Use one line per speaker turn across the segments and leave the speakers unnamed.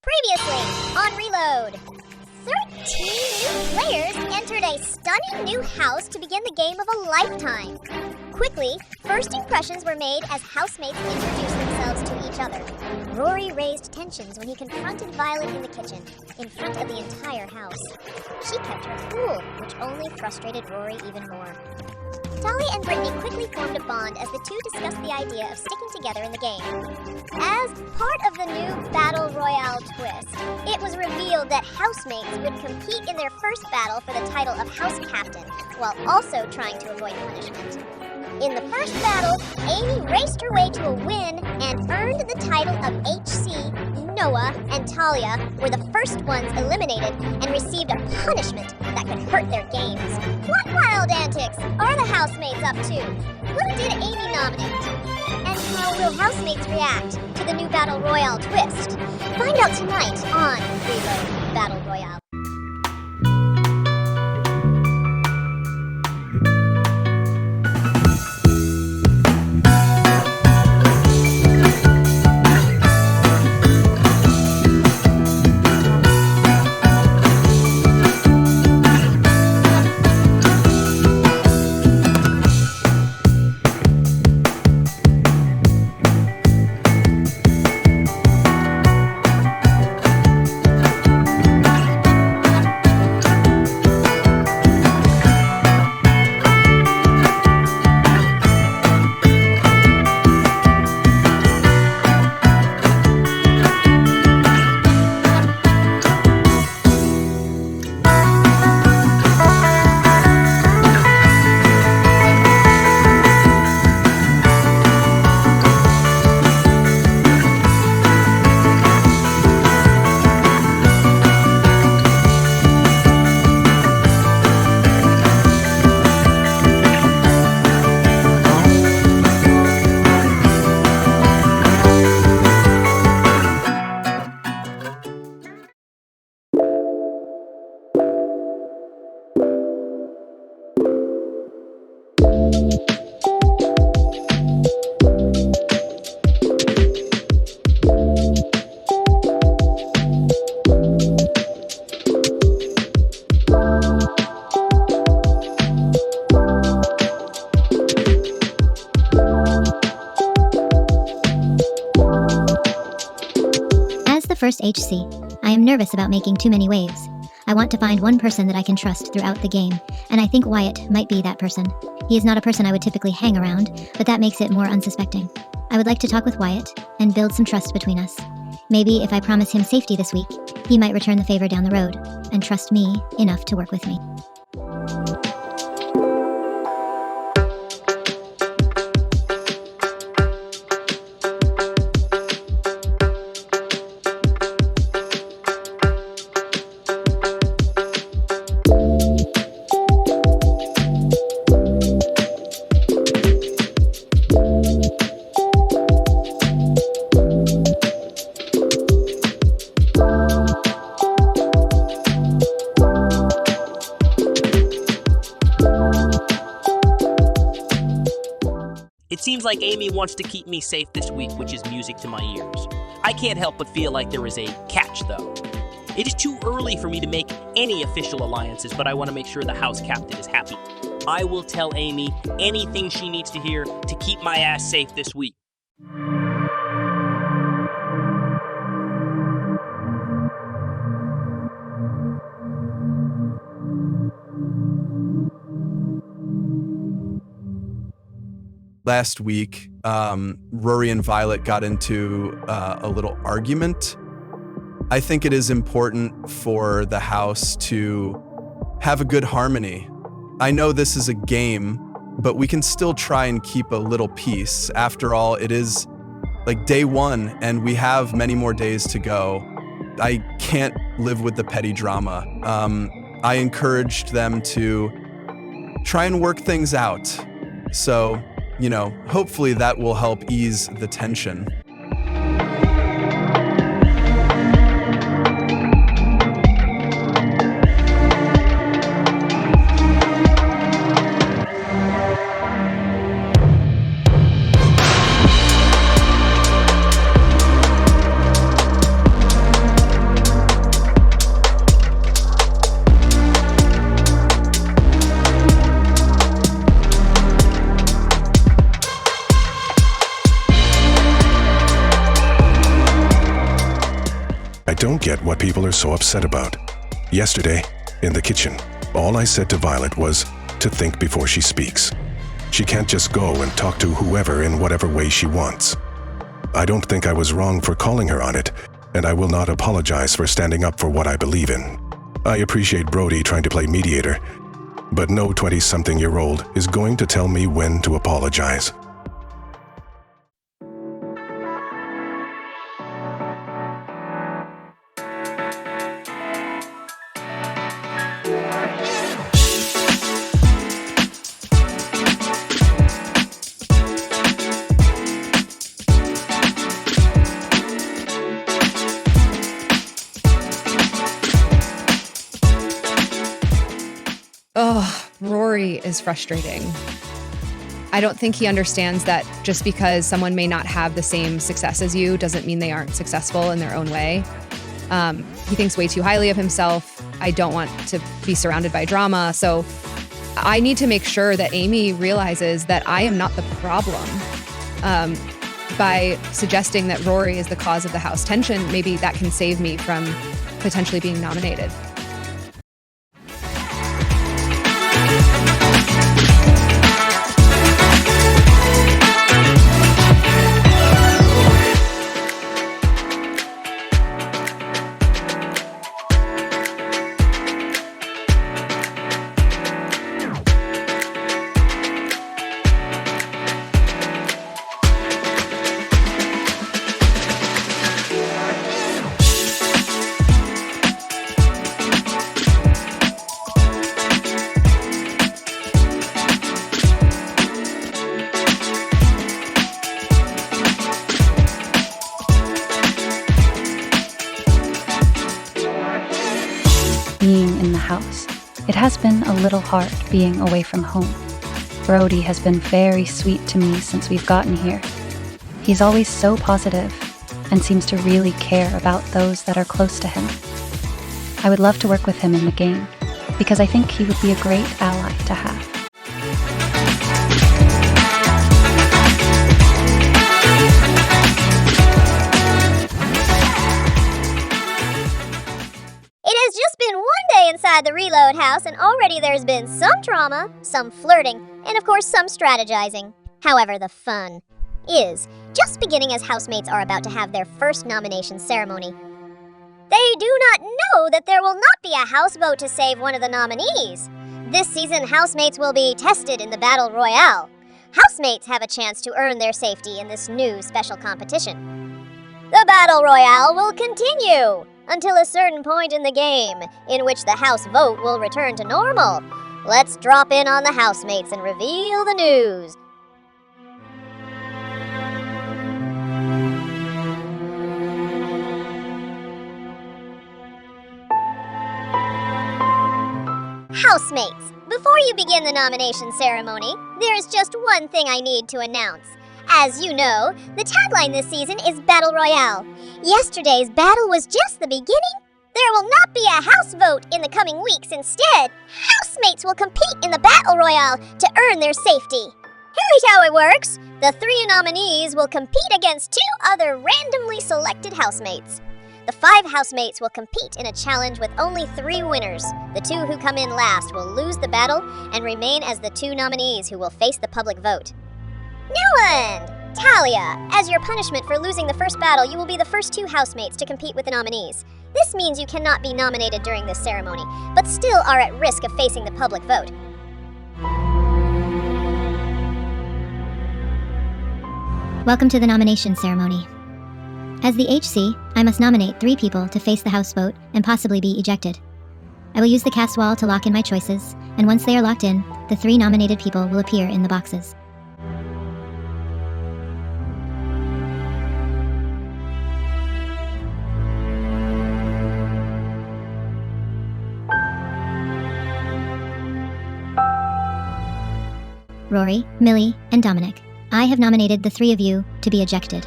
Previously on Reload, 13 new players entered a stunning new house to begin the game of a lifetime. Quickly, first impressions were made as housemates introduced themselves to each other. Rory raised tensions when he confronted Violet in the kitchen, in front of the entire house. She kept her cool, which only frustrated Rory even more. Tali and Brittany quickly formed a bond as the two discussed the idea of sticking together in the game. As part of the new Battle Royale twist, it was revealed that housemates would compete in their first battle for the title of House Captain, while also trying to avoid punishment. In the first battle, Amy raced her way to a win and earned the title of HC. Noah and Talia were the first ones eliminated and received a punishment that could hurt their games. What wild antics are the housemates up to? Who did Amy nominate? And how will housemates react to the new Battle Royale twist? Find out tonight on Reload Battle Royale.
First HC. I am nervous about making too many waves. I want to find one person that I can trust throughout the game, and I think Wyatt might be that person. He is not a person I would typically hang around, but that makes it more unsuspecting. I would like to talk with Wyatt and build some trust between us. Maybe if I promise him safety this week, he might return the favor down the road and trust me enough to work with me.
It seems like Amy wants to keep me safe this week, which is music to my ears. I can't help but feel like there is a catch, though. It is too early for me to make any official alliances, but I want to make sure the house captain is happy. I will tell Amy anything she needs to hear to keep my ass safe this week.
Last week, Rory and Violet got into a little argument. I think it is important for the house to have a good harmony. I know this is a game, but we can still try and keep a little peace. After all, it is like day one, and we have many more days to go. I can't live with the petty drama. I encouraged them to try and work things out. So, hopefully that will help ease the tension.
I don't get what people are so upset about. Yesterday, in the kitchen, all I said to Violet was to think before she speaks. She can't just go and talk to whoever in whatever way she wants. I don't think I was wrong for calling her on it, and I will not apologize for standing up for what I believe in. I appreciate Brody trying to play mediator, but no 20-something-year-old is going to tell me when to apologize.
Oh, Rory is frustrating. I don't think he understands that just because someone may not have the same success as you doesn't mean they aren't successful in their own way. He thinks way too highly of himself. I don't want to be surrounded by drama. So I need to make sure that Amy realizes that I am not the problem. By suggesting that Rory is the cause of the house tension, maybe that can save me from potentially being nominated.
Being in the house. It has been a little hard being away from home. Brody has been very sweet to me since we've gotten here. He's always so positive and seems to really care about those that are close to him. I would love to work with him in the game because I think he would be a great ally to have.
It has just been one day inside the Reload house, and already there's been some drama, some flirting, and of course some strategizing. However, the fun is just beginning as housemates are about to have their first nomination ceremony. They do not know that there will not be a house vote to save one of the nominees. This season, housemates will be tested in the Battle Royale. Housemates have a chance to earn their safety in this new special competition. The Battle Royale will continue until a certain point in the game, in which the house vote will return to normal. Let's drop in on the housemates and reveal the news. Housemates, before you begin the nomination ceremony, there is just one thing I need to announce. As you know, the tagline this season is Battle Royale. Yesterday's battle was just the beginning. There will not be a house vote in the coming weeks. Instead, housemates will compete in the Battle Royale to earn their safety. Here's how it works. The 3 nominees will compete against 2 other randomly selected housemates. The 5 housemates will compete in a challenge with only 3 winners. The 2 who come in last will lose the battle and remain as the 2 nominees who will face the public vote. Newland! Talia, as your punishment for losing the first battle, you will be the first 2 housemates to compete with the nominees. This means you cannot be nominated during this ceremony, but still are at risk of facing the public vote.
Welcome to the nomination ceremony. As the HC, I must nominate 3 people to face the house vote and possibly be ejected. I will use the cast wall to lock in my choices, and once they are locked in, the 3 nominated people will appear in the boxes. Rory, Millie, and Dominic. I have nominated the 3 of you to be ejected.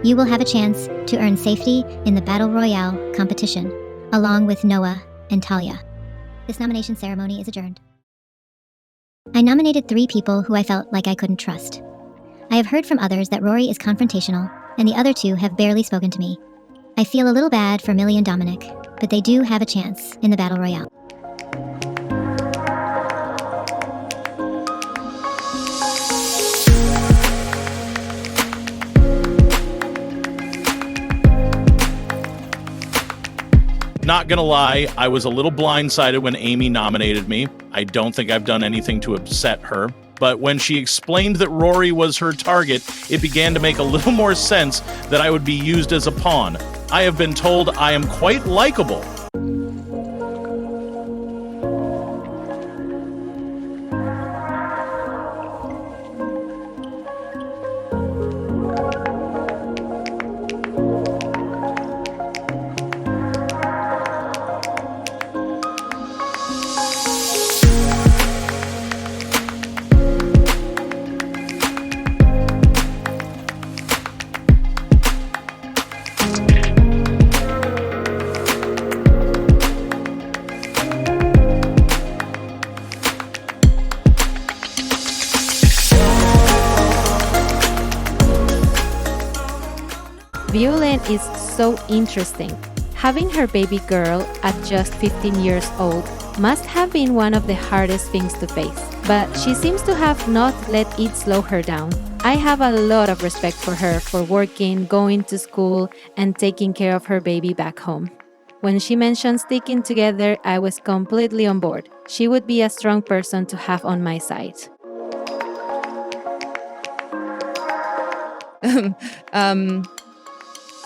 You will have a chance to earn safety in the Battle Royale competition, along with Noah and Talia. This nomination ceremony is adjourned. I nominated 3 people who I felt like I couldn't trust. I have heard from others that Rory is confrontational, and the other 2 have barely spoken to me. I feel a little bad for Millie and Dominic, but they do have a chance in the Battle Royale.
Not gonna lie, I was a little blindsided when Amy nominated me. I don't think I've done anything to upset her. But when she explained that Rory was her target, it began to make a little more sense that I would be used as a pawn. I have been told I am quite likable.
Violent is so interesting. Having her baby girl at just 15 years old must have been one of the hardest things to face, but she seems to have not let it slow her down. I have a lot of respect for her for working, going to school, and taking care of her baby back home. When she mentioned sticking together, I was completely on board. She would be a strong person to have on my side.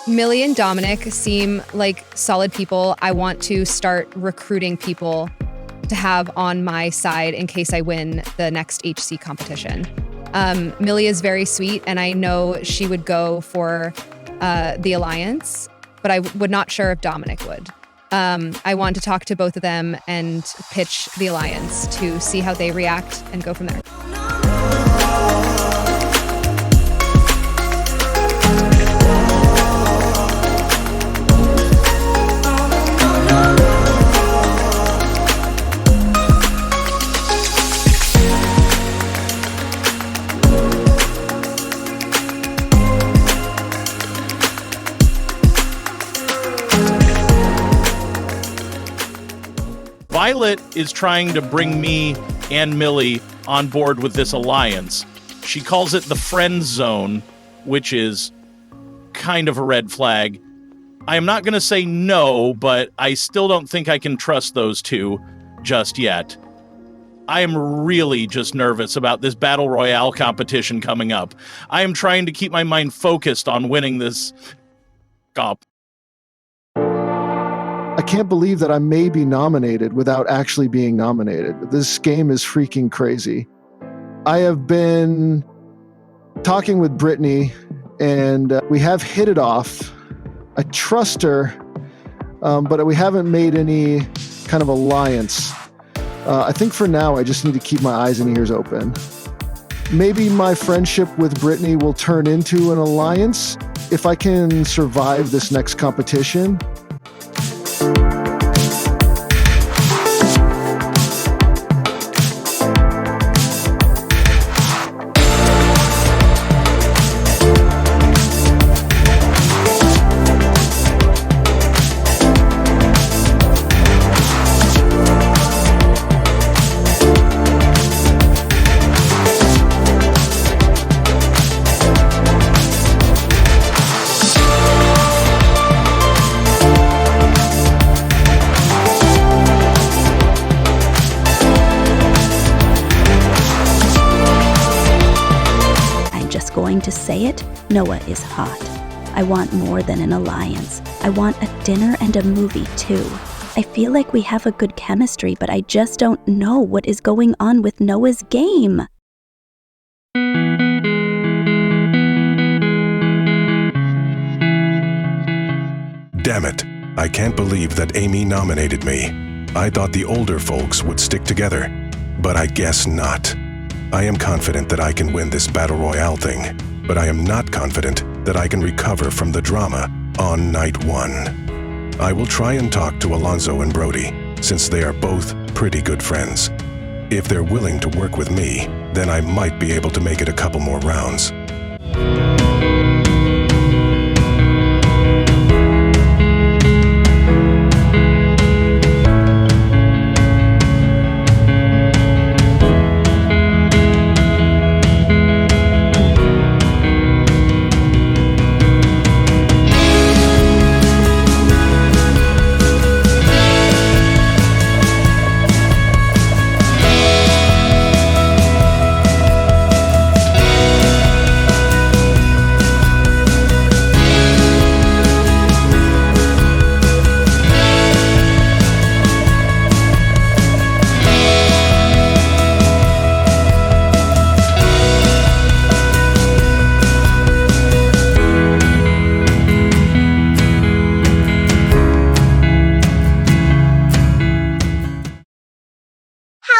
Millie and Dominic seem like solid people. I want to start recruiting people to have on my side in case I win the next HC competition. Millie is very sweet, and I know she would go for the alliance, but I would not sure if Dominic would. I want to talk to both of them and pitch the alliance to see how they react and go from there.
Violet is trying to bring me and Millie on board with this alliance. She calls it the friend zone, which is kind of a red flag. I am not going to say no, but I still don't think I can trust those two just yet. I am really just nervous about this Battle Royale competition coming up. I am trying to keep my mind focused on winning this comp.
I can't believe that I may be nominated without actually being nominated. This game is freaking crazy. I have been talking with Brittany, and we have hit it off. I trust her, but we haven't made any kind of alliance. I think for now, I just need to keep my eyes and ears open. Maybe my friendship with Brittany will turn into an alliance if I can survive this next competition.
Going to say it, Noah is hot. I want more than an alliance. I want a dinner and a movie too. I feel like we have a good chemistry, but I just don't know what is going on with Noah's game.
Damn it. I can't believe that Amy nominated me. I thought the older folks would stick together, but I guess not. I am confident that I can win this Battle Royale thing, but I am not confident that I can recover from the drama on night one. I will try and talk to Alonzo and Brody, since they are both pretty good friends. If they're willing to work with me, then I might be able to make it a couple more rounds.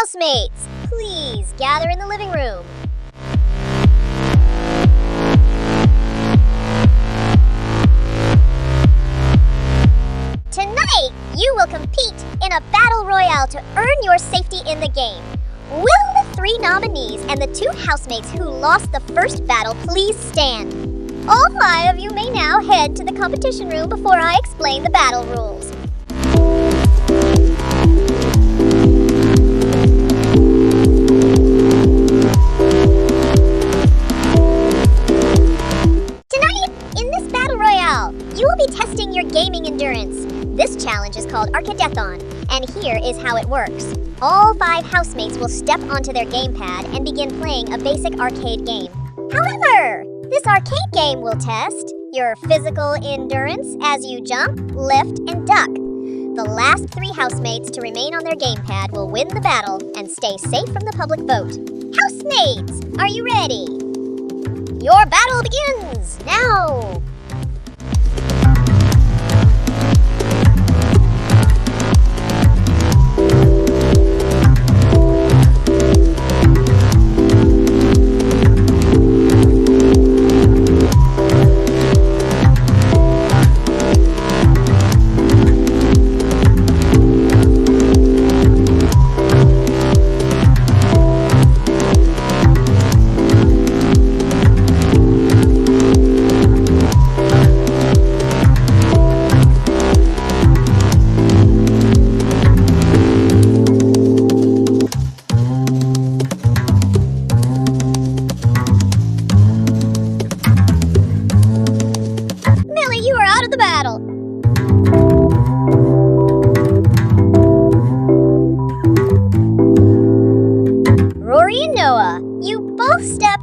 housemates, please gather in the living room. Tonight, you will compete in a Battle Royale to earn your safety in the game. Will the 3 nominees and the 2 housemates who lost the first battle please stand? All 5 of you may now head to the competition room before I explain the battle rules. Tonight, in this Battle Royale, you will be testing your gaming endurance. This challenge is called Arcadeathon, and here is how it works. All 5 housemates will step onto their gamepad and begin playing a basic arcade game. However, this arcade game will test your physical endurance as you jump, lift, and duck. The last 3 housemates to remain on their gamepad will win the battle and stay safe from the public vote. Housemates, are you ready? Your battle begins now!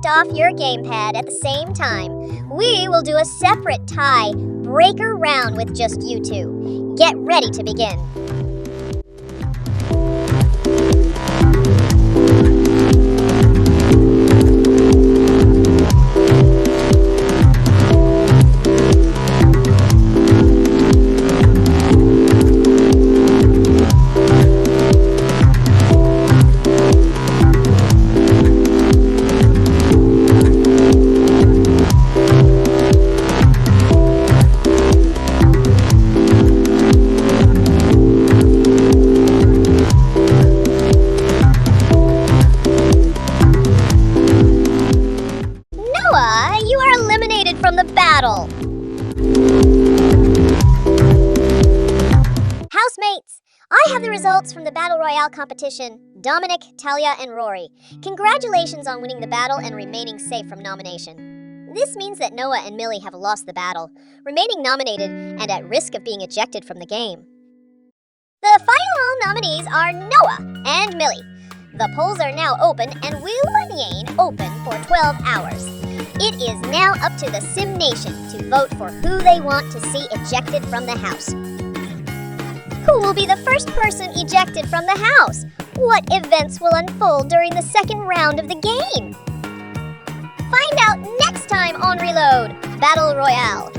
Off your gamepad at the same time. We will do a separate tie breaker round with just you 2. Get ready to begin. From the battle. Housemates, I have the results from the Battle Royale competition. Dominic, Talia, and Rory. Congratulations on winning the battle and remaining safe from nomination. This means that Noah and Millie have lost the battle, remaining nominated and at risk of being ejected from the game. The final nominees are Noah and Millie. The polls are now open and will remain open for 12 hours. It is now up to the Sim Nation to vote for who they want to see ejected from the house. Who will be the first person ejected from the house? What events will unfold during the second round of the game? Find out next time on Reload Battle Royale.